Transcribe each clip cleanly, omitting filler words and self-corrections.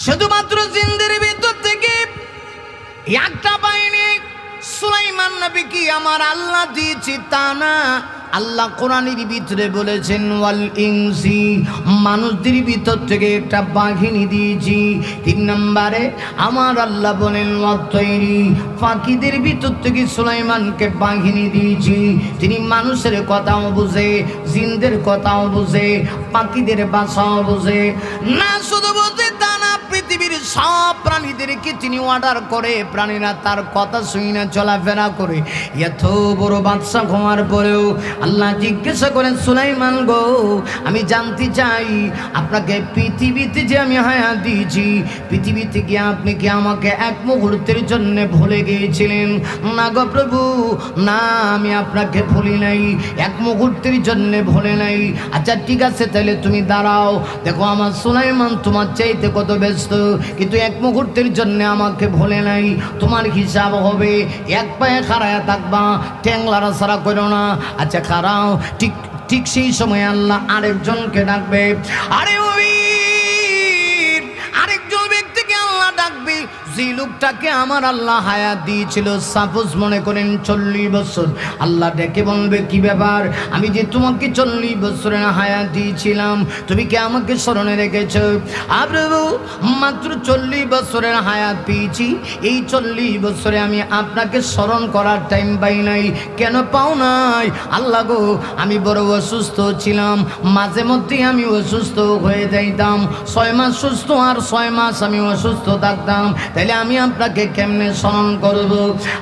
শুধুমাত্র জিনদের ভিতর থেকে একটা বাহিনী সুলাইমান নবীকে আমার আল্লাহ দিয়েছি তা না। আল্লাহ কোরআনের ভিতরে বলেছেন ওয়াল ইনসি, মানুষদের ভিতর থেকে একটা বাহিনী দিয়েছি। 3 নম্বরে আমার আল্লাহ বলেন ওয়াত-তৈরি, পাখিদের ভিতর থেকে সুলাইমানকে বাহিনী দিয়েছি। তিনি মানুষের কথাও বুঝে, জিনদের কথাও বুঝে, পাখিদের ভাষাও বুঝে না। শুধু বুঝে তা না, পৃথিবীর সব প্রাণীদেরকে তিনি অর্ডার করে, প্রাণীরা তার কথা শুনে না চলাফেরা করে। এত বড় বাদশা হওয়ার পরেও আল্লাহ জিজ্ঞাসা করেন সুলাইমান গো, আমি জানতে চাই আপনাকে পৃথিবীতে যে আমি হায়াত দিয়েছি, পৃথিবী থেকে আপনি কি আমাকে এক মুহূর্তের জন্য ভুলে গিয়েছিলেন? না গো প্রভু, না, আমি আপনাকে ভুলি নাই, এক মুহূর্তের জন্য ভুলে নাই। আচ্ছা ঠিক আছে, তাহলে তুমি দাঁড়াও, দেখো আমার সুলাইমান তোমার চাইতে কত ব্যস্ত, কিন্তু এক মুহূর্তের জন্য আমাকে ভুলে নাই। তোমার হিসাব হবে, এক পায়ে খাড়ায় থাকবা, ট্যাংলারা সারা করো না। আচ্ছা খাড়াও। ঠিক ঠিক সেই সময় আল্লাহ আরেকজনকে ডাকবে। আরে ওই আরেকজন ব্যক্তিকে আল্লাহ ডাকবে, যে লোকটাকে আমার আল্লাহ হায়াত দিয়েছিল, সাপোজ মনে করেন 40 বছর। আল্লাহ ডেকে বলবে কি ব্যাপার, আমি যে তোমাকে 40 বছরের হায়াত দিয়েছিলাম, তুমি কি আমাকে স্মরণে রেখেছো? প্রভু, মাত্র 40 বছরের হায়াত পেয়েছি, এই 40 বছরে আমি আপনাকে স্মরণ করার টাইম পাই নাই। কেন পাও নাই? আল্লাহ গো, আমি বড় অসুস্থ ছিলাম, মাঝে মধ্যে আমি অসুস্থ হয়ে যাইতাম, 6 মাস সুস্থ আর 6 মাস আমি অসুস্থ থাকতাম, তাইলে আমি আপনাকে কেমনে স্মরণ করব?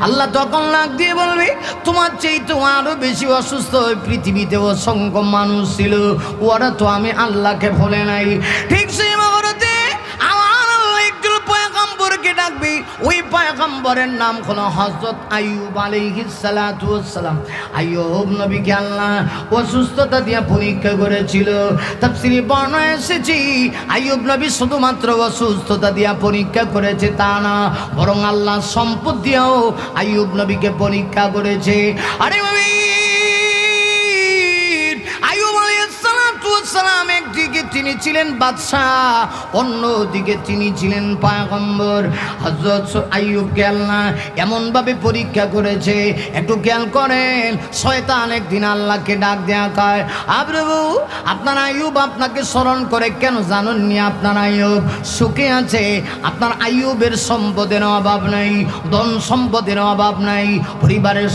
আল্লাহ তখন লাগ দিয়ে বলবে, তোমার চেয়ে তো আরো বেশি অসুস্থ পৃথিবীতে অসংখ্য মানুষ ছিল, ওরা তো আমি আল্লাহকে ভুলে নাই। ঠিক সেই মুহূর্তে আমার আল্লাহ একজন পয়গম্বরকে ডাকবে। ওই পয়গম্বরের নাম হলো হযরত আইয়ুব আলাইহিস সালাতু ওয়াস সালাম। আইয়ুব নবীকে আল্লাহ অসুস্থতা দিয়ে পরীক্ষা করেছিল। তাফসীরে বর্ণনা এসেছে, আইয়ুব নবী শুধুমাত্র অসুস্থতা দিয়ে পরীক্ষা করেছে তা না, বরং আল্লাহ সম্পদ দিয়েও আইয়ুব নবীকে পরীক্ষা করেছে। আরে আইয়ুব আলাইহিস সালাতু ওয়াস সালাম একদিকে তিনি ছিলেন বাদশাহ, অন্যদিকে তিনি ছিলেন পয়গম্বর। হযরত আইয়ুবকে আল্লাহ এমনভাবে পরীক্ষা করেছে, একটু খেয়াল করেন। শয়তান একদিন আল্লাহকে ডাক দেয়া কয়, প্রভু, আপনার আইয়ুব আপনাকে স্মরণ করে কেন জানেননি? আপনার আইয়ুব সুখে আছে, আপনার আইয়ুবের সম্পদের অভাব নাই, ধন সম্পদের অভাব নাই, পরিবারের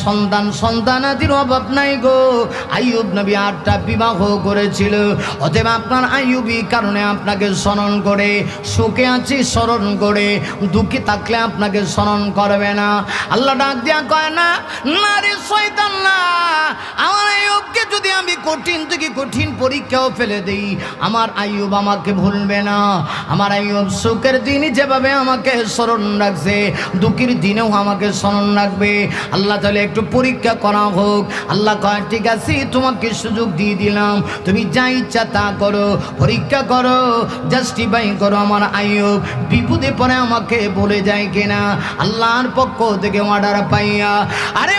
সন্তানাদির অভাব নাই গো। আইয়ুব নবী 8টা বিবাহ করেছিল, অতএব আপনার আইয়ুবী কারণে আপনাকে স্মরণ করে, সুখে আছে স্মরণ করে, দুঃখে থাকলে আপনাকে স্মরণ করবে না। আল্লাহ ডাক দিয়া কয় না, না রে শয়তান, না, আমার আইয়ুবকে যদি আমি কঠিন থেকে কঠিন পরীক্ষাও ফেলে দেই, আমার আইয়ুব আমাকে ভুলবে না। আমার আইয়ুব সুখের দিনই যেভাবে আমাকে স্মরণ রাখছে, দুঃখের দিনেও আমাকে স্মরণ রাখবে। আল্লাহ তাহলে একটু পরীক্ষা করা হোক। আল্লাহ কয় ঠিক আছে, তোমাকে সুযোগ দিয়ে দিলাম, তুমি যা ইচ্ছা তা করো, পরীক্ষা করো, জাস্টিফাই করো আমার আইয়ুব বিপদে পড়ে আমাকে বলে যায় কিনা। আল্লাহর পক্ষ থেকে অর্ডার পাইয়া আরে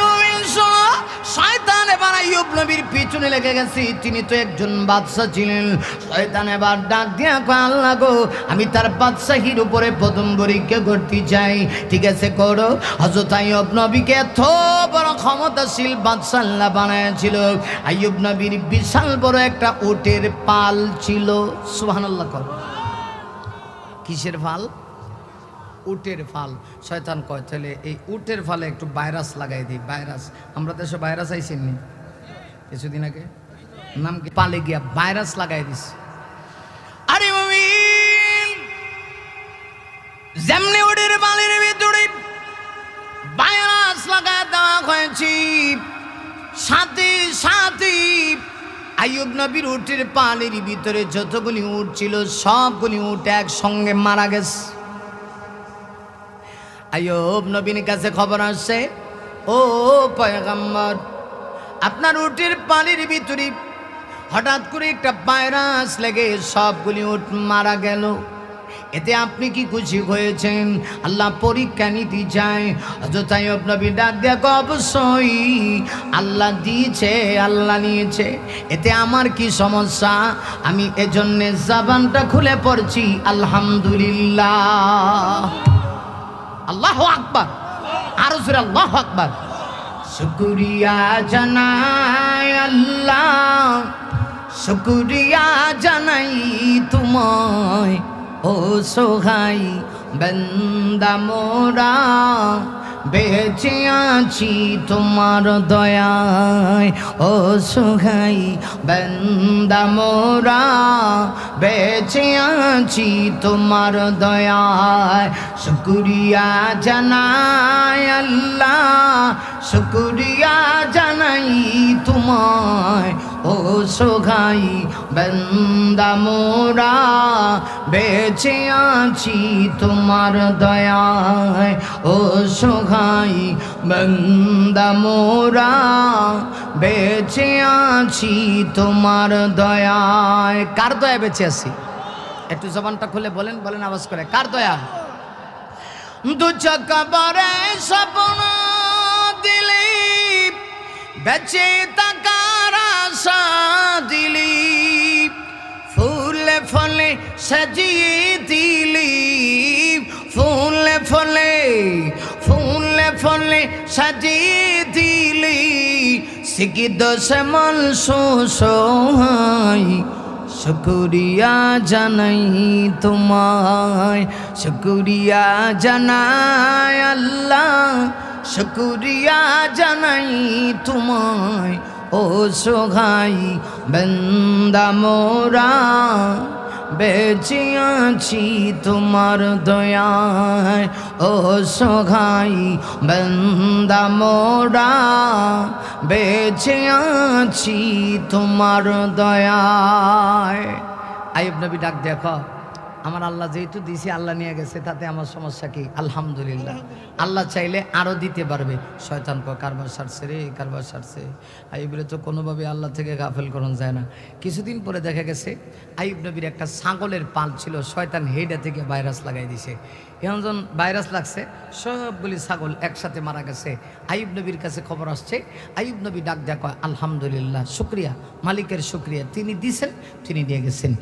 শয়তান এবার আইয়ুব নবীর পিছনে লেগে গেছে। তিনি তো একজন বাদশা ছিলেন। শয়তান এবার ডাক দিয়া কয়, আল্লাহ গো, আমি তার বাদশাহীর উপরে প্রথম পরীক্ষা করতে চাই। ঠিক আছে করো। হযরত আইয়ুব নবীকে এত বড় ক্ষমতাশীল বাদশা আল্লাহ বানাইছিল। আইয়ুব নবীর বিশাল বড় একটা উটের পাল ছিল। সুবহানাল্লাহ কর। কিসের ফাল? উটের ফাল। শয়তান কয় তাহলে এই উটের ফালে একটু ভাইরাস লাগাই দিই। ভাইরাস, আমরা দেশে ভাইরাস আইসেন নি কিছুদিন আগে, নাম কি, পালে গিয়া ভাইরাস লাগাই দিস। আরে যেমনি উটের পালের ভিতরে ভাইরাস লাগাই দেওয়া হয়েছে, সাথে সাথে আইয়ুব নবীর উটের পালের ভিতরে যতগুলি উট ছিল সবগুলি উট একসঙ্গে মারা গেছে। আইয়ুব নবীর কাছে খবর আসছে, ও পয়গম্বর, আপনার উটের পানির ভিতরে হঠাৎ করে একটা ভাইরাস লেগে সবগুলি উট মারা গেল। এতে আপনি কি খুশি হয়েছেন? আল্লাহ পরীক্ষা নিতে চায়। হযরত আইয়ুব নবী ডাক দিয়ে অবশ্যই আল্লাহ দিয়েছে, আল্লাহ নিয়েছে, এতে আমার কি সমস্যা? আমি এজন্য জবানটা খুলে পড়ছি আলহামদুলিল্লাহ। আল্লাহু আকবার, আরো জোরে আল্লাহু আকবার। শুকরিয়া জানাই আল্লাহ, শুকরিয়া জানাই তোমায়, ও সোহাই বান্দা মোরা, বেঁচে আছি তোমার দয়ায়। ও সোহাই বান্দা মোরা, বেঁচে আছি তোমার দয়ায়। শুকরিয়া জানাই আল্লাহ, শুকরিয়া জানাই তোমায়, ও সোহাই বান্দা মোরা, বেঁচে আছি তোমার দয়ায়। ও সোহাই বান্দা মোরা, বেঁচে আছি তোমার দয়ায়। কার দয়া বেঁচে আছি? একটু জবানটা খুলে বলেন, বলেন আওয়াজ করে, কার দয়া? দু চাকা বারে স্বপ্ন দিলি, বেঁচে থাকার আশা দিলি, ফুলে ফলে সাজিয়ে দিলি, ফুলে ফলে, ফুলে ফলে সাজিয়ে দিলি, সিকিদ শ্যামল সোহাই, শুকরিয়া জানাই তোমায়, শুকরিয়া জানাই আল্লাহ, শুকরিয়া জানাই তোমায়, ও সোহাই বান্দা মোরা, বেঁচে আছি তোমার দয়ায়। ও সোহাই বান্দা মোরা, বেঁচে আছি তোমার দয়ায়। আইয়ুব নবী ডাক দেখো, আমার আল্লাহ যেহেতু দিয়েছি, আল্লাহ নিয়ে গেছে, তাতে আমার সমস্যা কি? আলহামদুলিল্লাহ। আল্লাহ চাইলে আরও দিতে পারবে। শয়তান কারবার সারছে রে, কারবার সারছে। আইয়ুবের তো কোনোভাবে আল্লাহ থেকে গাফেল করানো যায় না। কিছুদিন পরে দেখা গেছে আইয়ুব নবীর একটা ছাগলের পাল ছিল, শয়তান হেডা থেকে ভাইরাস লাগাই দিছে। এখন যখন ভাইরাস লাগছে, সবগুলি ছাগল একসাথে মারা গেছে। আইয়ুব নবীর কাছে খবর আসছে। আইয়ুব নবী ডাক দেখো, আলহামদুলিল্লাহ, শুক্রিয়া, মালিকের শুক্রিয়া, তিনি দিছেন, তিনি দিয়ে গেছেন।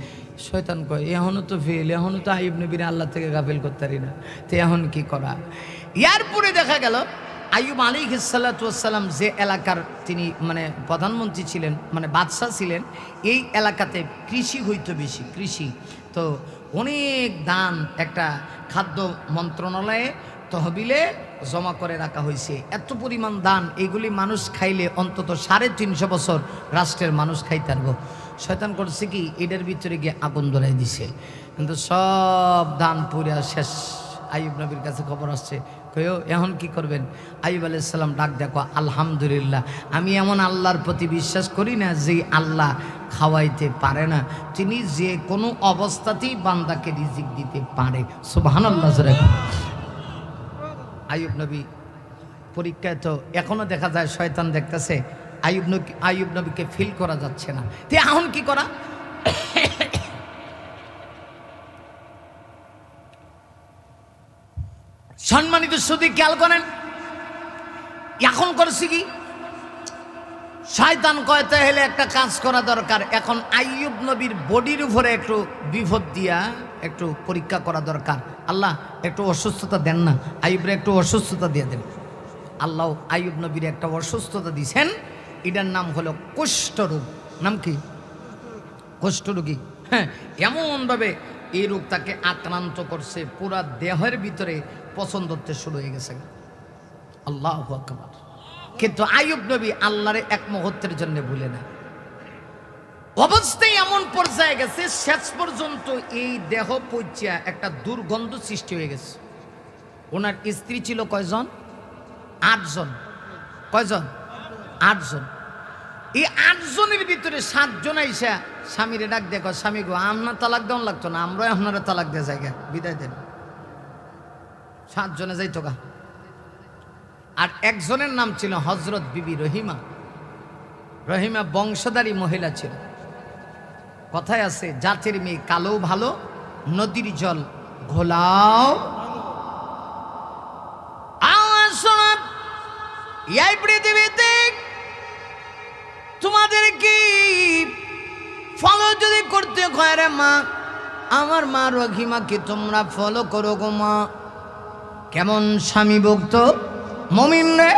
শয়তান কয়, এখনও তো ফেল, এখনও তো আইয়ুব নবীর আল্লাহ থেকে গাফেল করতে পারি না, তো এখন কি করা? এরপরে দেখা গেল আইয়ুব আলাইহিস সালাতু ওয়াস সালাম যে এলাকার তিনি মানে প্রধানমন্ত্রী ছিলেন, মানে বাদশাহ ছিলেন, এই এলাকাতে কৃষি হইতো বেশি, কৃষি। তো অনেক দান একটা খাদ্য মন্ত্রণালয়ে তহবিলে জমা করে রাখা হয়েছে। এত পরিমাণ দান, এইগুলি মানুষ খাইলে অন্তত 350 বছর রাষ্ট্রের মানুষ খাইতে পারবো। শয়তান করছে কি, এটার ভিতরে গিয়ে আগুন ধরাই দিছে, কিন্তু সব দান পুরা শেষ। আইয়ুব নবীর কাছে খবর আসছে, কয়ও এখন কি করবেন? আইয়ুব আলাইহিস সালাম ডাক দেখো, আলহামদুলিল্লাহ, আমি এমন আল্লাহর প্রতি বিশ্বাস করি না যে আল্লাহ খাওয়াইতে পারে না, তিনি যে কোনো অবস্থাতেই বান্দাকে রিজিক দিতে পারে। সুবহানাল্লাহ। আইয়ুব নবী পরীক্ষায় তো এখনো দেখা যায় শয়তান দেখতেছে, আইয়ুব নবীকে ফিল করা যাচ্ছে না, তো এখন কি করা? সম্মানিত সুধী খেয়াল করেন, এখন করছি কি, শয়তান কয় তাহলে একটা কাজ করা দরকার, এখন আইয়ুব নবীর বডির উপরে একটু বিপদ দিয়া একটু পরীক্ষা করা দরকার। আল্লাহ একটু অসুস্থতা দেন না, আইয়ুবরে একটু অসুস্থতা দিয়ে দেন। আল্লাহ আইয়ুব নবীর একটা অসুস্থতা দিয়েছেন, এটার নাম হলো কুষ্ঠরোগ। নাম কি? কুষ্ঠরোগী। হ্যাঁ, এমনভাবে এই রোগ তাকে আক্রান্ত করছে, পুরা দেহের ভিতরে পছন্দ হতে শুরু হয়ে গেছে। আল্লাহু আকবার। কিন্তু আইয়ুব নবী আল্লাহরে এক মুহূর্তের জন্য ভুলে না। অবস্থায় এমন পর্যায়ে গেছে, শেষ পর্যন্ত এই দেহ পর্যা একটা দুর্গন্ধ সৃষ্টি হয়ে গেছে। ওনার স্ত্রী ছিল কয়জন? 8 জন। কয়জন? 8 জন। এই 8 জনের ভিতরে 7 জন আইসা স্বামীরে ডাক দেখো, স্বামী গো, আপনার তালাক দেওয়ান লাগতো না, আমরাই আপনারা তালাক দিয়ে জায়গা বিদায় দেন। 7 জনে যাইতো গা। আর একজনের নাম ছিল হযরত বিবি রহিমা। রহিমা বংশধারী মহিলা ছিল। কথায় আছে, জাতের মেয়ে কালো ভালো, নদীর জল ঘোলাও আওয়াজ শোনা। এই পৃথিবীতে তোমাদের কি ফলো যদি করতে হয় রে মা, আমার মা রহিমাকে তোমরা ফলো করো গো মা। কেমন স্বামী ভক্ত মমিন রে।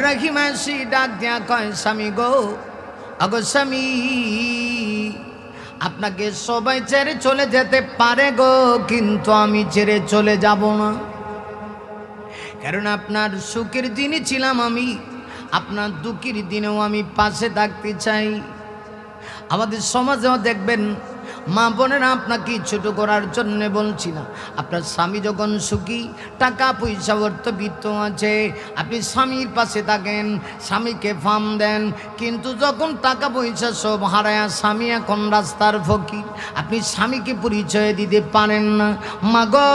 রহিমা সি ডাক দিয়া কয়, স্বামী গো, আগো স্বামী, আপনাকে সবাই ছেড়ে চলে যেতে পারে গো, কিন্তু আমি ছেড়ে চলে যাব না। কারণ আপনার সুখের দিনে ছিলাম আমি, আপনার দুঃখের দিনেও আমি পাশে থাকতে চাই। আমাদের সমাজেও দেখবেন মা বোনেরা, আপনাকে ছোট করার জন্য বলছি না। আপনার স্বামী যখন সুখী, টাকা পয়সা অর্থবিত্ত আছে, আপনি স্বামীর পাশে থাকেন, স্বামীকে ফার্ম দেন। কিন্তু যখন টাকা পয়সা সব হারায়, স্বামী এখন রাস্তার ফকির, আপনি স্বামীকে পরিচয় দিতে পারেন না। মা গো,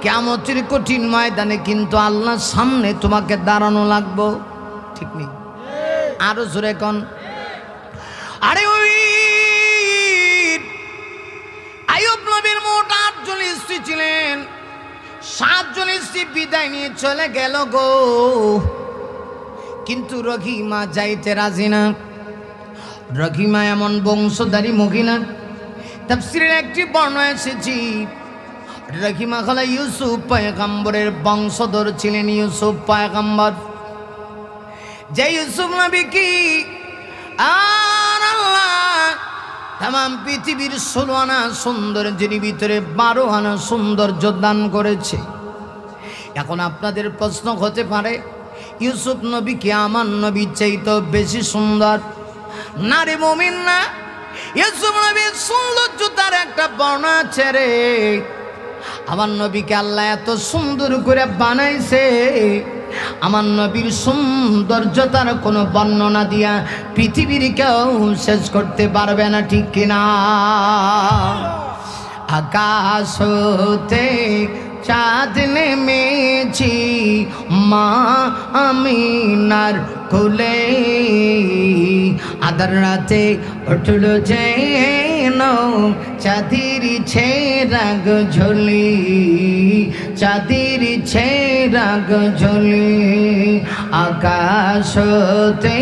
কিয়ামতের কঠিন ময়দানে কিন্তু আল্লাহর সামনে তোমাকে দাঁড়ানো লাগবো। ঠিক নেই? আরো জোরে কোন। আরে ওই আইয়ুব নবীর মোট 8 জন স্ত্রী ছিলেন, 7 জন স্ত্রী বিদায় নিয়ে চলে গেল গো, কিন্তু রহিমা যাইতে রাজি না। রহিমা এমন বংশধারী মহিলা, তাফসীরের একটি বর্ণনা এসেছে, রহিমা হলো ইউসুফ পয়গম্বরের বংশধর ছিলেন। ইউসুফ পয়গম্বর, যে ইউসুফ নবী কি আর আল্লাহ তাম পৃথিবীর 16 আনা সৌন্দর্যের ভিতরে 12 আনা সৌন্দর্য দান করেছে। এখন আপনাদের প্রশ্ন হতে পারে, ইউসুফ নবী কি আমার নবীর চাইতে বেশি সুন্দর? না রে মুমিন না। ইউসুফ নবীর সৌন্দর্য তার একটা বর্ণনা আছে রে। আমার নবীকে আল্লাহ এত সুন্দর করে বানাইছে, আমার নবীর সৌন্দর্যতার কোনো বর্ণনা দিয়া পৃথিবীর কেউ শেষ করতে পারবে না। ঠিক কিনা? আকাশ হতে চাঁদ নেমেছি মা আমিনার কোলে, আধার রাতে উঠল যেন চাঁদের ছেরাগ ঝোলি, চাঁদের ছেরাগ ঝোলি। আকাশ হতে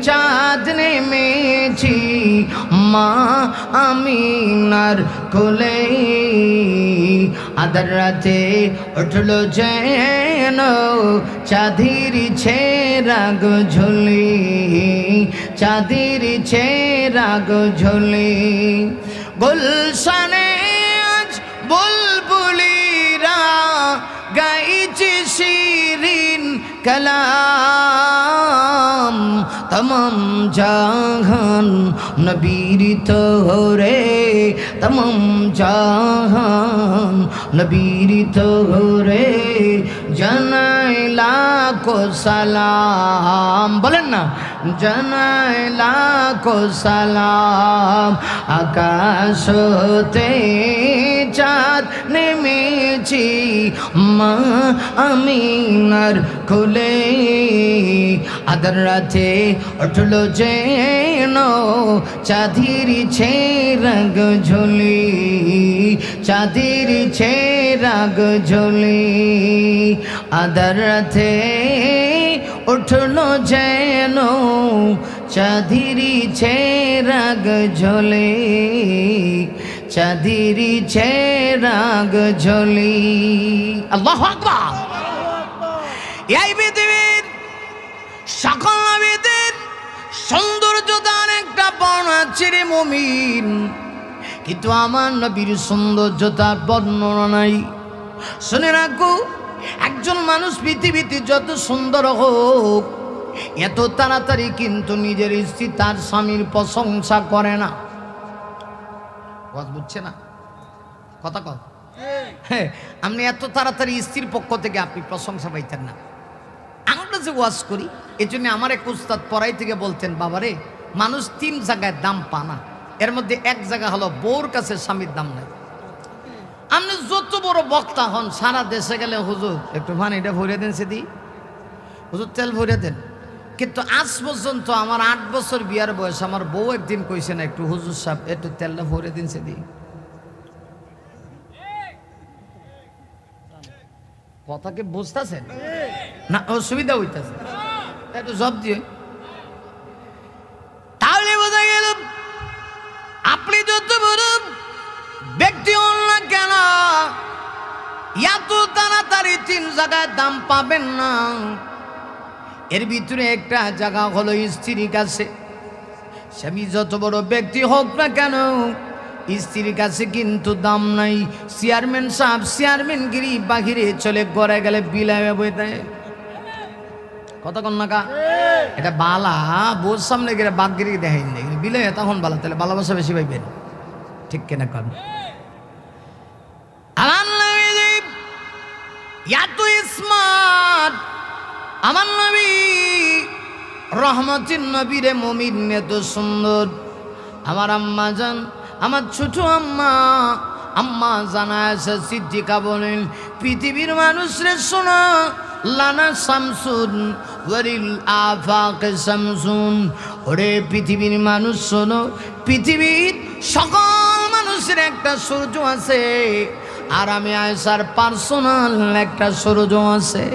চাঁদ নেমেছি মা আমিনার কোলে, আধার রাতে উঠল যেন চাঁদের ছেরাগ ঝোলি, চাঁদের ছেরাগ ঝোলি। গুলশানে আজ বুলবুলিরা গাইছে শিরিন কালাম, তমাম জাহান নবীর তোরে, তমাম জাহান নবীর তোরে জানাই লাখো সালাম। বলেন না, জানাই লাখো সালাম। আকাশ হতে চাঁদ নেমেছি মা আমিনার কোলে, আধার রাতে উঠল যেন চাঁদের ছেরাগ ঝোলি, চাঁদের ছেরাগ ঝোলি। আধার রাতে উঠল যেন চাঁদের ছেরাগ ঝোলি, চাঁদের ছেরাগ ঝোলি। আল্লাহু আকবার। এই পৃথিবীর সকল নবীদের সৌন্দর্যতার একটা বর্ণনা ছেড়ে মুমিন, কিন্তু আমার নবীর সৌন্দর্যতার বর্ণনা নাই। শুনে রাখো, একজন মানুষ পৃথিবীতে যত সুন্দর হোক, এত তাড়াতাড়ি কিন্তু নিজের স্ত্রী তার স্বামীর প্রশংসা করে না। বুঝছে না কথা কর? হ্যাঁ, আপনি এত তাড়াতাড়ি স্ত্রীর পক্ষ থেকে আপনি প্রশংসা পাইতেন না। আমরা যে ওয়াজ করি, এই জন্য আমার এক উস্তাদ পড়াই থেকে বলতেন, বাবারে, মানুষ 3 জায়গায় দাম পানা, এর মধ্যে এক জায়গা হলো বউর কাছে স্বামীর দাম নাই। আপনি যত বড় বক্তা হন, সারা দেশে গেলে হুজুর একটু পানিটা ভরে দেন, সেদি হুজুর তেল ভরে দেন, কিন্তু আজ পর্যন্ত আমার 8 বছর বিয়ার বয়স, আমার বউ একদিন কইছে না, একটু হুজুর সাহেব একটু তেলটা ভরে দিন, সেদি কথাকে বুঝতেছেন না? অসুবিধা হইতেছে, একটু জব দিয়ে। তাহলে বোঝা গেল আপনি যত বড় ব্যক্তি হন না কেন, এত তাড়াতাড়ি 3 জায়গায় দাম পাবেন না। এর ভিতরে একটা জায়গা হলো স্ত্রীর কাছে। স্বামী যত বড় ব্যক্তি হোক না কেন, স্ত্রীর কাছে কিন্তু দাম নাই। চেয়ারম্যান সাহেব চেয়ারম্যানগিরি বাহিরে চলে ঘরে গেলে বিলায় বই দেয়। কথা কন না কা? এটা বালা বোর সামনে গেলে বাঘগিরি দেখাই নেই, বিলে তখন বালা, তাহলে ভালোবাসা বেশি পাইবেন। ঠিক কেনা কন? আমার নবী এত স্মার্ট, আমার নবী রহমতের নবী রে মুমিন এত সুন্দর। আমার আম্মা জান, আমার ছোট আম্মা জানা আছে সিদ্দিকা বলেন, পৃথিবীর মানুষ রে শোনা, লানা শামসুন ওয়ারিল আফাক শামসুন। ওরে পৃথিবীর মানুষ শোনো, পৃথিবীর সকল মানুষের একটা সূর্য আছে, আর আমি আয়েশার পার্সোনাল একটা সূর্য আছে।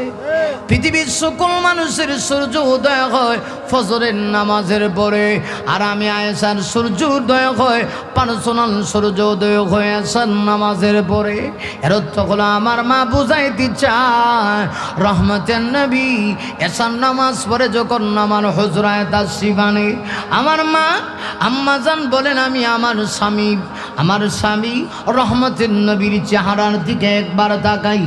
পৃথিবীর সকল মানুষের সূর্য উদয় হয় ফজরের নামাজের পরে, আর আমি আয়েশার সূর্য উদয় হয় পার্সোনাল সূর্য উদয় হয় আয়েশার নামাজের পরে। এর অর্থ হলো আমার মা বুঝাইতে চায়, রহমতের নবী এশার নামাজ পড়ে যখন আমার হুজরায় তাশরিফ আনে, আমার মা আম্মা জান বলেন, আমি আমার স্বামী রহমতের নবীর চেহারার দিকে একবার তাকাই,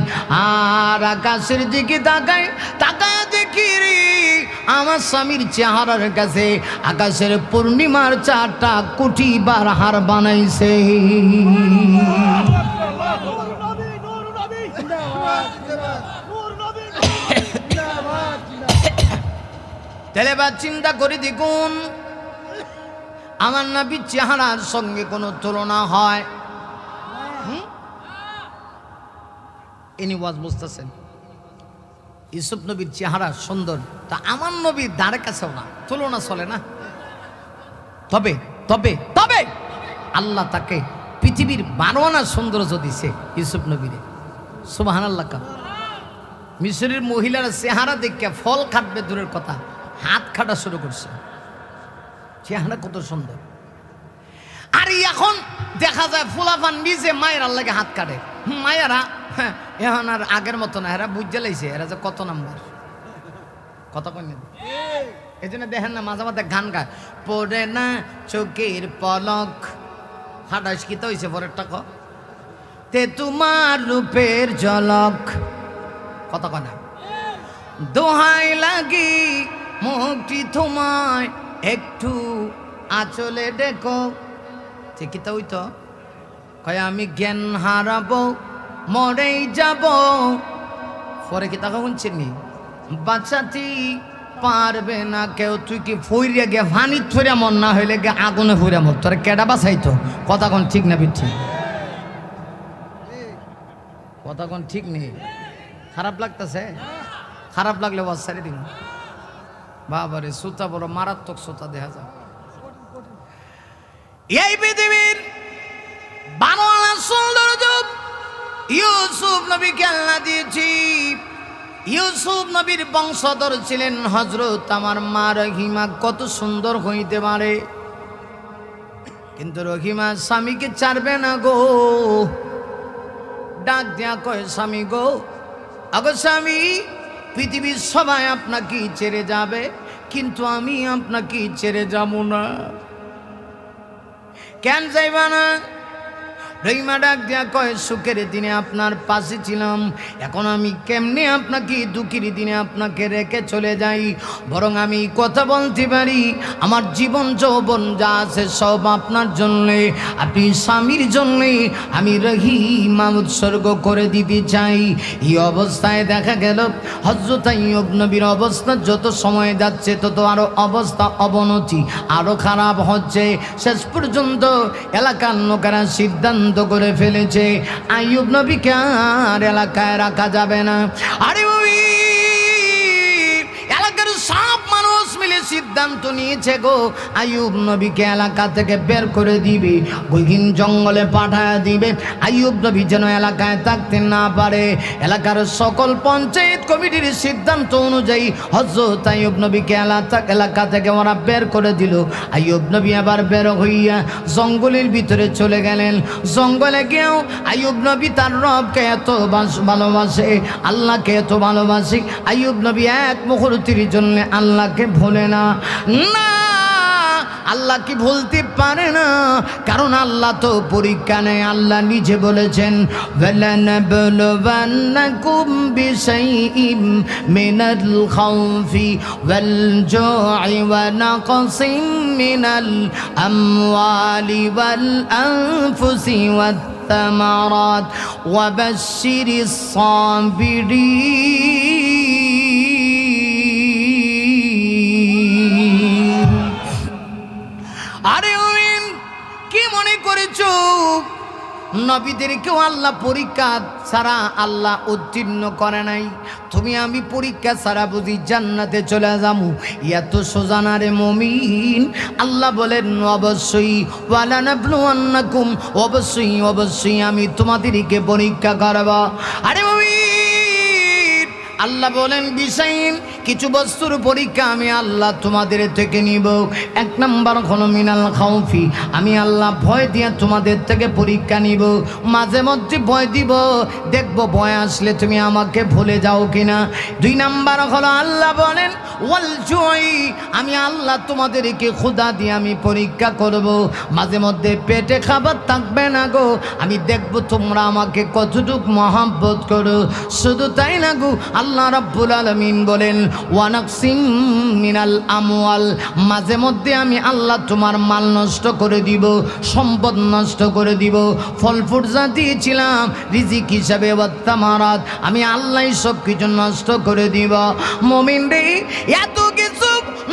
আর আকাশের দিকে তাকাই, তাকায় দেখি রে আমার স্বামীর চেহারার কাছে আকাশের পূর্ণিমার 4টা কোটি বার হার বানাইছে। তাহলে বা চিন্তা করে দেখুন, আমার নবীর চেহারার সঙ্গে কোনো তুলনা হয়? ইনি ওয়াজ বুঝতেছেন, ইউসুফ নবীর চেহারা সুন্দর, তা আমার নবীর দ্বারে কাছেও না, তুলনা চলে না। তবে তবে তবে আল্লাহ তাকে পৃথিবীর 12 আনা সৌন্দর্য দিছে ইউসুফ নবীরে। সুবহানাল্লাহ। মিশরের মহিলারা চেহারা দেখে ফল খাটবে দূরের কথা, হাত খাটা শুরু করছে, চেহারা কত সুন্দর। আর এখন দেখা যায় ফুলাফান নিজে মায়ের আল্লাহকে হাত কাটে। মায়েরা এখন আর আগের মতো না, এরা বুঝতে লাইছে এরা যে কত নাম্বার, কত কন্যা। এই জন্য দেখেন না মাঝে মাঝে গান গায়, পড়ে না চোখের পলক, হাডাস কিতা হয়েছে পরের টাকা, তে তোমার রূপের ঝলক, কত কনা। দোহাই লাগি মুক্তি তোমায় একটু আঁচলে দেখো, যে কিতা হইতো, কয় আমি জ্ঞান হারাবো মরেই যাব, পরে কি তাকে শুনছেনি, বাঁচাতে পারবে না কেউ, তুই কি ফইরে গে ফানি থইরা মন না হইলে গে আগুনে ফুইরা মর, তোর কেডা বাঁচাইতো? কথা কোন ঠিক না বিঠি? কথা কোন ঠিক নেই? খারাপ লাগতেছে? খারাপ লাগলে বাস ছাড়ি দিন। বাবারে সুতা বড় মারাত্মক সুতা দেখা যায়। এই পৃথিবীর 12 আনা সৌন্দর্য ইউসুফ নবীকে আল্লাহ দিয়েছি। ইউসুফ নবীর বংশধর ছিলেন হযরত আমার মা রহিমা। কত সুন্দর হইতে পারে, কিন্তু রহিমা স্বামীকে ছাড়বে না গো। ডাক দিয়া কয়, স্বামী গো, আগো স্বামী, পৃথিবীর সবাই আপনাকে ছেড়ে যাবে, কিন্তু আমি আপনাকে ছেড়ে যাব না। কেন যাইবা না? রহিমা ডাক দিয়া কয়, সুখের দিনে আপনার পাশে ছিলাম, এখন আমি কেমনে আপনাকে দুঃখের দিনে আপনাকে রেখে চলে যাই? বরং আমি কথা বলতে পারি, আমার জীবন যৌবন যা আছে সব আপনার জন্যে, আপনি স্বামীর জন্যে আমি রহিমা উৎসর্গ করে দিতে চাই। এই অবস্থায় দেখা গেল হযরত আইয়ুব নবীর অবস্থা যত সময় যাচ্ছে তত আরো অবস্থা অবনতি আরো খারাপ হচ্ছে। শেষ পর্যন্ত এলাকার লোকেরা সিদ্ধান্ত করে ফেলেছে আইয়ুব নবীকে আর এলাকায় রাখা যাবে না। আরে এলাকার সব মানুষ মিলে সিদ্ধান্ত নিয়েছে গো আইয়ুব নবীকে এলাকা থেকে বের করে দিবে, গহীন জঙ্গলে পাঠায় দিবে। আইয়ুব নবী যেন এলাকায় থাকতে না পারে। এলাকার সকল পঞ্চায়েত কমিটির সিদ্ধান্ত অনুযায়ী হযরত আইয়ুব নবীকে এলাকা থেকে ওরা বের করে দিল। আইয়ুব নবী আবার বের হইয়া জঙ্গলের ভিতরে চলে গেলেন। জঙ্গলে গিয়েও আইয়ুব নবী তার রবকে এত ভালোবাসে, আল্লাহকে এত ভালোবাসে, আইয়ুব নবী এক মুহূর্তের জন্য আল্লাহকে ভোলে না। না, আল্লাহ কি ভুলতে পারে না? কারণ আল্লাহ তো পরীক্ষা নেয়। আল্লাহ নিজে বলেছেন, ওয়ালানাবলুওয়ান্নাকুম বিশাইইম মিনাল খাউফি ওয়াল জু'i ওয়া নাকসিম মিনাল আমওয়ালি ওয়াল আনফুসি ওয়াত তামারাত ওয়া বাশশিরিস সাবিরিন। আরে ওমিন, কি মনে করেছো নবীদেরকেও আল্লাহ পরীক্ষা ছাড়া আল্লাহ উত্তীর্ণ করে নাই? তুমি আমি পরীক্ষা ছাড়া বুঝি জান্নাতে চলে যাবো? এত সোজা না রে মুমিন। আল্লাহ বলেন অবশ্যই, ওয়ালানাবলুওয়ান্নাকুম, অবশ্যই অবশ্যই আমি তোমাদেরকে পরীক্ষা করব। আরে মুমিন, আল্লাহ বলেন বিশাইন, কিছু বস্তুর পরীক্ষা আমি আল্লাহ তোমাদের থেকে নিব। এক নাম্বার হলো মিনাল খাউফি, আমি আল্লাহ ভয় দিয়ে তোমাদের থেকে পরীক্ষা নিব। মাঝে মধ্যে ভয় দিব, দেখবো ভয় আসলে তুমি আমাকে ভুলে যাও কিনা। দুই নাম্বার হলো আল্লাহ বলেন ওয়াল জু'i, আমি আল্লাহ তোমাদেরকে ক্ষুধা দিয়ে আমি পরীক্ষা করব। মাঝে মধ্যে পেটে খাবার থাকবে না গো, আমি দেখবো তোমরা আমাকে কতটুকু মহব্বত করো। শুধু তাই না গো, আল্লাহ রাব্বুল আলামিন বলেন ওয়ানাকসিম মিনাল আমওয়াল, মাঝে মধ্যে আমি আল্লাহ তোমার মাল নষ্ট করে দিব, সম্পদ নষ্ট করে দিব। ফল ফুট যা দিয়েছিলাম রিজিক হিসাবে ওয়াত্তামারাত, আমি আল্লাহ সব কিছু নষ্ট করে দিব। মুমিন রে, এত কিছু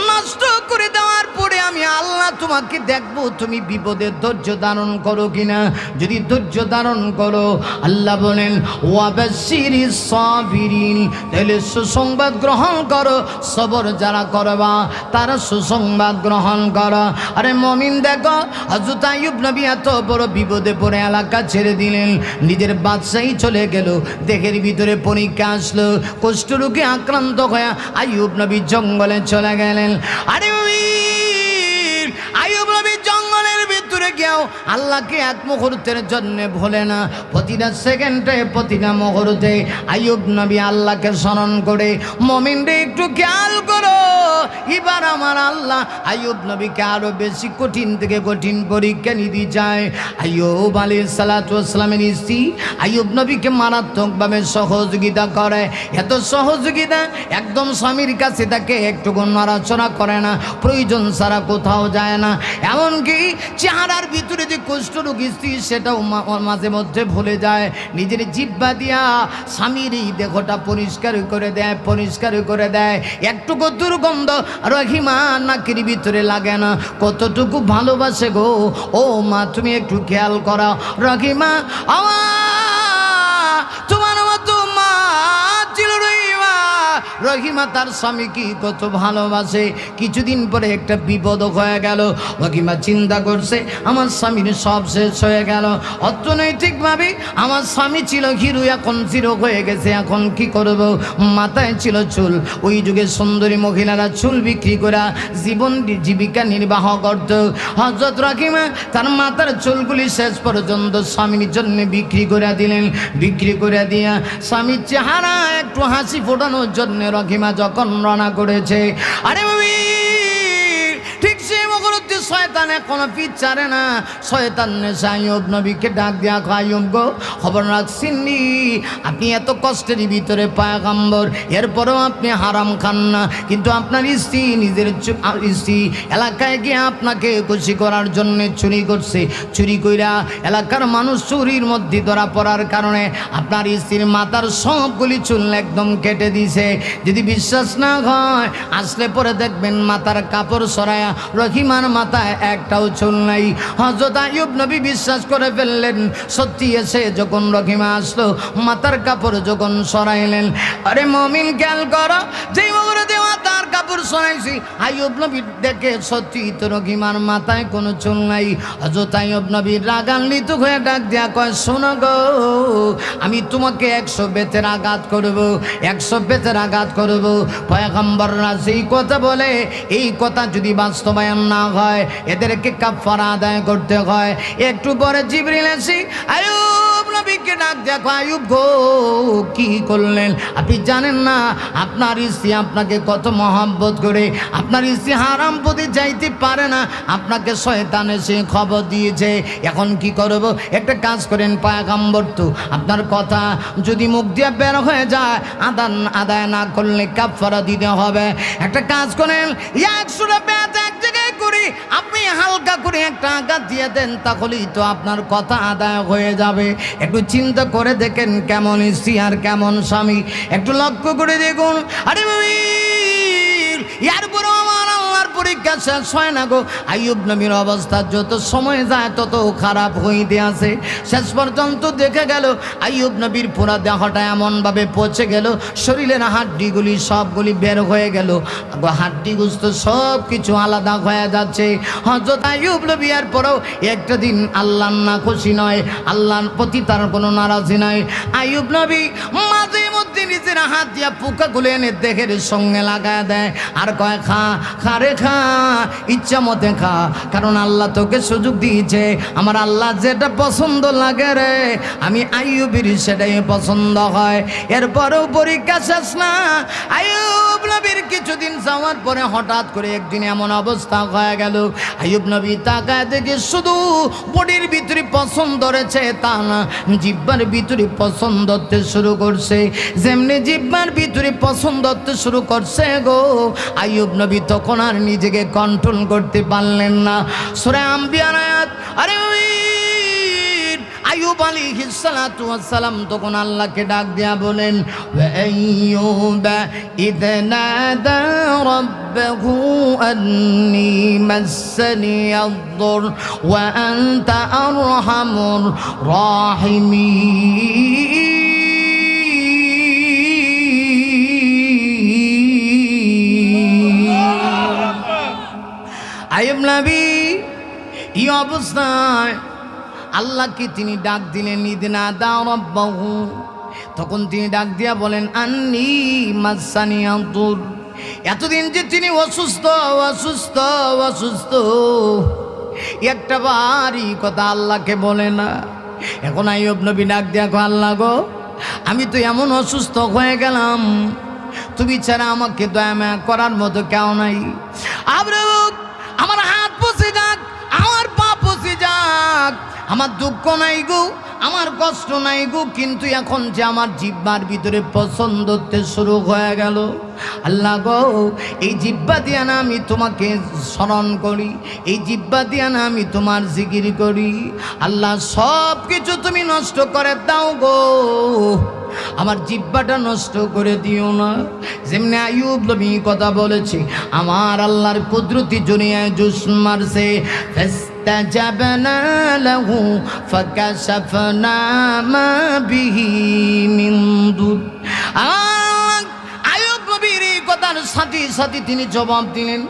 নষ্ট করে দেওয়ার পরে আমি আল্লাহ তোমাকে দেখবো তুমি বিপদে ধৈর্য ধারণ করো কিনা। যদি ধৈর্য ধারণ করো, আল্লাহ বলেন ওয়াবাশশিরিস সাবিরিন, তাহলে সুসংবাদ গ্রহণ করো। সবর যারা করবা তারা সুসংবাদ গ্রহণ করো। আরে মুমিন দেখো, হযরত আইয়ুব নবী এত বড় বিপদে পড়ে এলাকা ছেড়ে দিলেন, নিজের বাদশাহী চলে গেল। দেহের ভিতরে পরীক্ষা আসলো, কুষ্ঠরোগে আক্রান্ত হয়ে আইয়ুব নবী জঙ্গলে চলে গেলেন। আরে আইয়ুব নবী জঙ্গলের ভিতরে গিয়েও আল্লাহকে এক মুহূর্তের জন্য ভোলে না। প্রতিটা সেকেন্ডে প্রতিটা মুহূর্তে আইয়ুব নবী আল্লাহকে স্মরণ করে। মুমিনরা একটু খেয়াল করো, এবার আমার আল্লাহ আইয়ুব নবীকে আরো বেশি কঠিন থেকে কঠিন পরীক্ষা নিতে চায়। আইয়ুব আলাইহিস সালাতু ওয়াস সালামের স্ত্রী আইয়ুব নবীকে মারাত্মকভাবে সহযোগিতা করে। এত সহযোগিতা, একদম স্বামীর কাছে তাকে একটুকু নড়াচড়া করে না, প্রয়োজন ছাড়া কোথাও যায় না। এমনকি চেহারার ভিতরে যে কুষ্ঠরোগ স্ত্রী সেটাও মাঝে মধ্যে ভুলে যায়। নিজের জিহ্বা দিয়া স্বামীর এই দেহটা পরিষ্কার করে দেয়, পরিষ্কার করে দেয়। একটুকু দুর্গন্ধ রহিমা নাকের ভিতরে লাগে না। কতটুকু ভালোবাসে গো। ও মা, তুমি একটু খেয়াল করো। রহিমা তোমার মতো মা ছিল রহিমা। রহিমা তার স্বামীকে কত ভালোবাসে। কিছুদিন পরে একটা বিপদ হয়ে গেল। রহিমা চিন্তা করছে আমার স্বামীর সব শেষ হয়ে গেল। অর্থনৈতিকভাবে আমার স্বামী ছিল হিরো, এখন জিরো হয়ে গেছে। এখন কি করব? মাথায় ছিল চুল। ওই যুগে সুন্দরী মহিলারা চুল বিক্রি করে জীবিকা নির্বাহ করত। হযরত রহিমা তার মাথার চুলগুলি শেষ পর্যন্ত স্বামীর জন্য বিক্রি করে দিলেন। বিক্রি করে দিয়া স্বামীর চেহারা একটু হাসি ফোটানোর জন্য রহিমা যখন রওনা করেছে, আরে ঠিক সে মুহূর্তে শয়তান এখনো পিছারে না। শয়তান আইয়ুব নবীকে ডাক দিয়া আইয়ুব গো, খবর রাখছেননি আপনি এত কষ্টের ভিতরে পয়গম্বর, এরপরেও আপনি হারাম খান না, কিন্তু আপনার স্ত্রী নিজের স্ত্রী এলাকায় গিয়ে আপনাকে খুশি করার জন্য চুরি করছে। চুরি কইরা এলাকার মানুষ চুরির মধ্যে ধরা পড়ার কারণে আপনার স্ত্রীর মাথার সবগুলি চুল একদম কেটে দিছে। যদি বিশ্বাস না হয় আসলে পরে দেখবেন মাথার কাপড় সরায়া রহিমার মাথায় একটাও চুল নাই। হযরত আইয়ুব নবী বিশ্বাস করে ফেললেন। সত্যি এসে যখন রহিমা আসলো, মাথার কাপড় যখন সরাইলেন, আরে মুমিন খেয়াল করো, যেই মুহূর্তে মাথার কাপড় সরাইছি। আইয়ুব নবী দেখে সত্যি তো রহিমার মাথায় কোনো চুল নাই। হযরত আইয়ুব নবীর রাগান্বিত হয়ে ডাক দিয়া কয়, শোনো গো, আমি তোমাকে 100 বেতের আঘাত করব, 100 বেতের আঘাত করব। পয়গম্বররা সেই কথা বলে, এই কথা যদি বাস্তবায়ন না হয় এদেরকে কাফারা আদায় করতে হয়। একটু পরে জিবরিল এসে আইয়ুব নবীকে ডাক দেখো, আইয়ুব গো কি করলেন? আপনি জানেন না আপনার স্ত্রী আপনাকে কত মহব্বত করে, আপনার স্ত্রী হারাম পথে যাইতে পারে না, আপনাকে শয়তান এসে খবর দিয়েছে। এখন কি করব? একটা কাজ করেন পয়গম্বর, তো আপনার কথা যদি মুখ দিয়ে বের হয়ে যায় আদায় না করলে কাফারা দিতে হবে। একটা কাজ করেন, 100 বেত এক জায়গায় করি আপনি হালকা করে একটা আঘাত দিয়ে দেন, তাহলেই তো আপনার কথা আদায় হয়ে যাবে। একটু চিন্তা করে দেখেন কেমন স্ত্রী আর কেমন স্বামী, একটু লক্ষ্য করে দেখুন। আরে এরপরও আমার আল্লাহর পরীক্ষা শেষ হয় না গো। আইয়ুব নবীর অবস্থা যত সময় যায় তত খারাপ হইতে আছে। শেষ পর্যন্ত দেখে গেল আইয়ুব নবীর পুরা দেহটা এমনভাবে পচে গেল, শরীরের হাড্ডিগুলি সবগুলি বের হয়ে গেল, হাড্ডি গুস্ত সব কিছু আলাদা হয়ে যাচ্ছে। হযরত আইয়ুব নবী এর পরেও একটা দিন আল্লাহর না খুশি নয়, আল্লাহর প্রতি তার কোনো নারাজি নয়। আইয়ুব নবী মাঝে মধ্যে নিজের হাত দিয়া পোকাগুলো এনে দেহের সঙ্গে লাগায় দেয় আর কয়, খা খা রে খা, ইচ্ছা মতে খা, কারণ আল্লাহ তোকে সুযোগ দিয়েছে। আমার আল্লাহ যেটা পছন্দ লাগে রে, আমি আইয়ুবের সেটাই পছন্দ হয়। এরপরেও পরীক্ষা শেষ না। আইয়ুব নবীর কিছুদিন যাওয়ার পরে হঠাৎ করে একদিন এমন অবস্থা হয়ে গেল, আইয়ুব নবী তাকায় দেখে শুধু বডির ভিতরে পছন্দ ধরেছে তা না, জিহ্বার ভিতরে পছন্দ হতে শুরু করছে। যেমনি জিহ্বার ভিতরে পছন্দ হতে শুরু করছে গো, আইয়ুব নবী তখন আর নিজেকে কন্ট্রোল করতে পারলেন না। সূরা আম্বিয়া আয়াত। আরে আইয়ুব আলাইহিস সালাতু ওয়াস সালাম তখন আল্লাহকে ডাক দিয়া বলেন, ওয়া আইয়ুবা ইয নাদা রাব্বাহু আন্নী মাসসানি আদ-দুর ওয়া আনতা আরহামুর রাহিমিন। আইয়ুব নবী এই অবস্থায় আল্লাহকে তিনি ডাক দিলেন, ইদনা দা রাব্বাহু, তখন তিনি ডাক দিয়া বলেন, আন্নী মাসসানি আদ-দুর। এতদিন যে তিনি অসুস্থ অসুস্থ অসুস্থ একটা বারই কথা আল্লাহকে বলে না। এখন আইয়ুব নবী ডাক দিয়া কয়, আল্লাহ গো, আমি তো এমন অসুস্থ হয়ে গেলাম, তুমি ছাড়া আমাকে দয়া মায়া করার মতো কেউ নাই। আমার হাত পচে যাক, আমার পা পচে যাক, আমার দুঃখ নাই গো, আমার কষ্ট নাই গো, কিন্তু এখন যে আমার জিহ্বার ভিতরে পছন্দ হতে শুরু হয়ে গেল, আল্লাহ গো, এই জিহ্বা দিয়া না আমি তোমাকে স্মরণ করি, এই জিহ্বা দিয়া না আমি তোমার জিকির করি, আল্লাহ সব কিছু তুমি নষ্ট করে দাও গো, আমার জিহ্বাটা নষ্ট করে দিও না। যেমনি আইয়ুব নবী কথা বলেছে, আমার আল্লাহর কুদরতি দুনিয়ায় জুস মারছে, ফাস্তাজাবনা লাহু ফাকাশাফনা মা বিহি মিন দুর। আইয়ুব নবীর এই কথার সাথে সাথে তিনি জবাব দিলেন,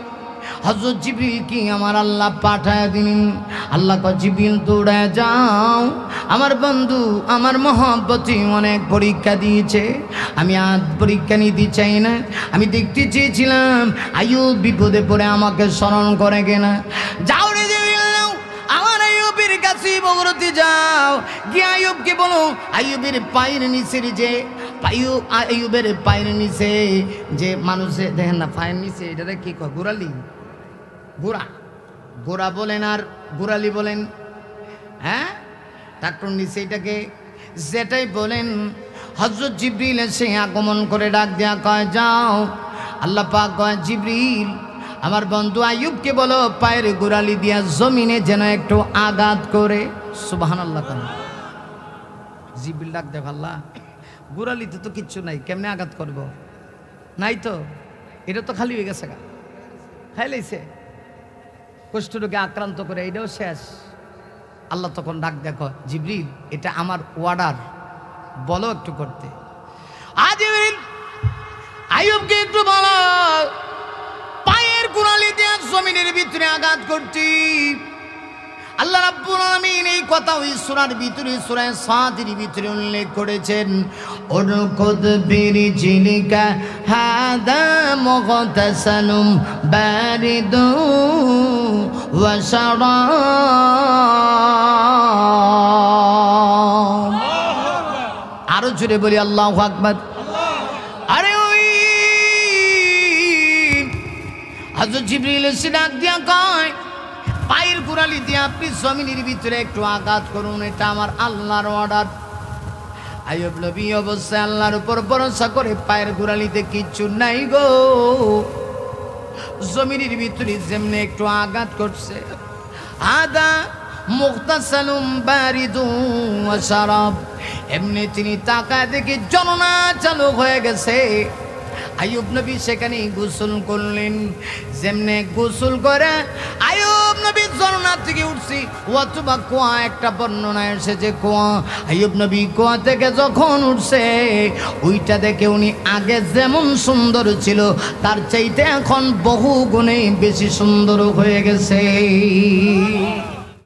হযরত জিবরিল কি আমার আল্লাহ পাঠায় দিলেন। আল্লাহ কয়, জিবরিল দৌড়ায় যাও, আমার বন্ধু আমার মহব্বতী অনেক পরীক্ষা দিয়েছে, আমি আজ পরীক্ষা নিতে চাই না, আমি দেখতে চেয়েছিলাম আইয়ুব বিপদে পড়ে আমাকে স্মরণ করে কিনা। যাও রে জিবরিল, আমার আইয়ুবের কাছে বগরতি যাও, গিয়ে আইয়ুবকে বলো আইয়ুবের পায়ের নিচের যে আইয়ুবের পায়ের নিচে যে মানুষে দেখেন না, পায়ের নিচে এটাতে কি কয়, গোড়ালি, গোড়া গোড়া বলেন আর গোড়ালি বলেন, হ্যাঁ, ট্রাক্টর নিচে এটাকে যেটাই বলেন। হযরত জিবরিল এসে আগমন করে ডাক দেয়া কয়, যাও। আল্লাহ পাক কয়, জিবরিল আমার বন্ধু আইয়ুবকে বলো পায়ের গোড়ালি দিয়া জমিনে যেন একটু আঘাত করে। সুবহানাল্লাহ। জিবরিল ডাক দেখ, আল্লাহ গোড়ালিতে তো কিচ্ছু নাই, কেমনে আঘাত করব? নাই তো, এটা তো খালি হয়ে গেছে, খাই লাইছে, কুষ্ঠরোগে আক্রান্ত করে, এটাও শেষ। আল্লাহ তখন ডাক দেখো, জিবরিল এটা আমার অর্ডার, বলো একটু করতে। জিবরিল আইয়ুবকে একটু বলো, পায়ের কুড়ালি দিয়ে জমিনের ভিতরে আঘাত করছি। আল্লাহ রাব্বুল আলামিন এই কথা ওই সূরার ভিতরে, সূরা সাদের ভিতরে উল্লেখ করেছেন, উরকুদ বিরিজিলিকা হাদা মুগতাসালুম বারিদু ওয়া শারাব। আরো জোরে বলি আল্লাহু আকবার। আরে ওই হযরত জিবরিল এসে ডাক দিয়া কয়, পায়ের কুড়ালি দিয়ে আপনি জমিনের ভিতরে একটু আঘাত করুন, এটা আমার আল্লাহর অর্ডার। আইয়ুব নবী অবশ্যই আল্লাহর উপর ভরসা করে পায়ের কুড়ালিতে কিচ্ছু নাই গো, জমিনের ভিতরে যেমনি একটু আঘাত করছে, আদা মুগতাসালুম বারিদুন ওয়া শারাব, এমনি তিনি তাকায় দেখি জননা চালু হয়ে গেছে। আইয়ুব নবী সেখানে গোসল করলেন। যেমনে গোসল করে আইয়ুব নবী ঝর্ণা থেকে উঠছি, অথবা কুয়া, একটা বর্ণনা এসেছে কুয়া। আইয়ুব নবী কুয়া থেকে যখন উঠছে, ওইটা দেখে উনি আগে যেমন সুন্দর ছিল তার চাইতে এখন বহু গুণে বেশি সুন্দর হয়ে গেছে।